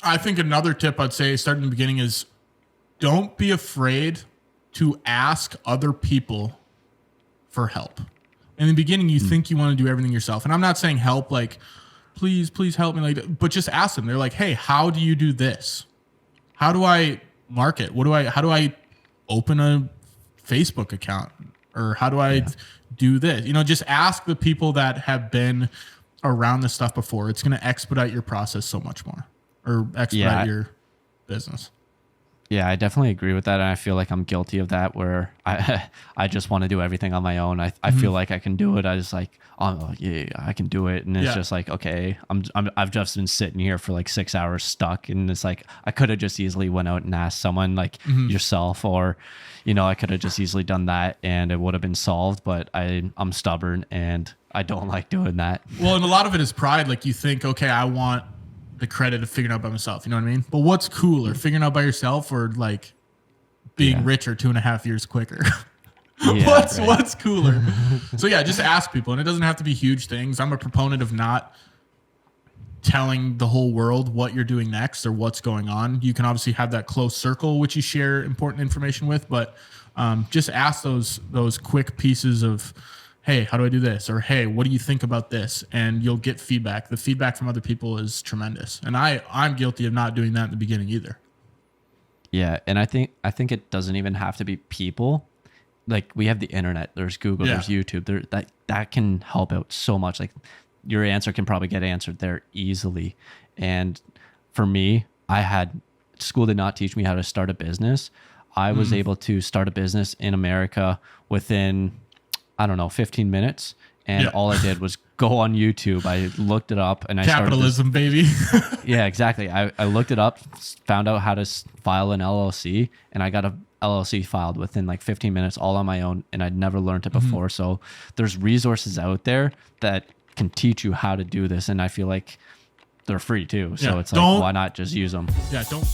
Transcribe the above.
I think another tip I'd say starting in the beginning is don't be afraid to ask other people for help. In the beginning, you think you want to do everything yourself. And I'm not saying help like, please help me, like, but just ask them. They're like, hey, how do you do this? How do I market? How do I open a Facebook account? Or how do I do this? You know, just ask the people that have been around this stuff before. It's going to expedite your process so much more, or expedite your business. Yeah, I definitely agree with that. And I feel like I'm guilty of that where I just want to do everything on my own. I feel like I can do it. I just like, oh yeah, I can do it. And it's just like, okay, I've just been sitting here for like 6 hours stuck. And it's like, I could have just easily went out and asked someone like yourself, or, you know, I could have just easily done that and it would have been solved, but I'm stubborn and I don't like doing that. Well, and a lot of it is pride. Like you think, okay, I want the credit of figuring out by myself. You know what I mean? But what's cooler, figuring out by yourself or like being richer 2.5 years quicker? What's cooler? So yeah, just ask people. And it doesn't have to be huge things. I'm a proponent of not telling the whole world what you're doing next or what's going on. You can obviously have that close circle, which you share important information with, but just ask those quick pieces of, hey, how do I do this? Or, hey, what do you think about this? And you'll get feedback. The feedback from other people is tremendous. And I'm guilty of not doing that in the beginning either. Yeah. And I think it doesn't even have to be people. Like we have the internet, there's Google, there's YouTube, that can help out so much. Like your answer can probably get answered there easily. And for me, school did not teach me how to start a business. I was able to start a business in America within, I don't know, 15 minutes. And all I did was go on YouTube. I looked it up and I Capitalism, baby. Yeah, exactly. I looked it up, found out how to file an LLC, and I got a LLC filed within like 15 minutes all on my own. And I'd never learned it before. So there's resources out there that can teach you how to do this. And I feel like they're free too. So it's like, why not just use them? Yeah, don't.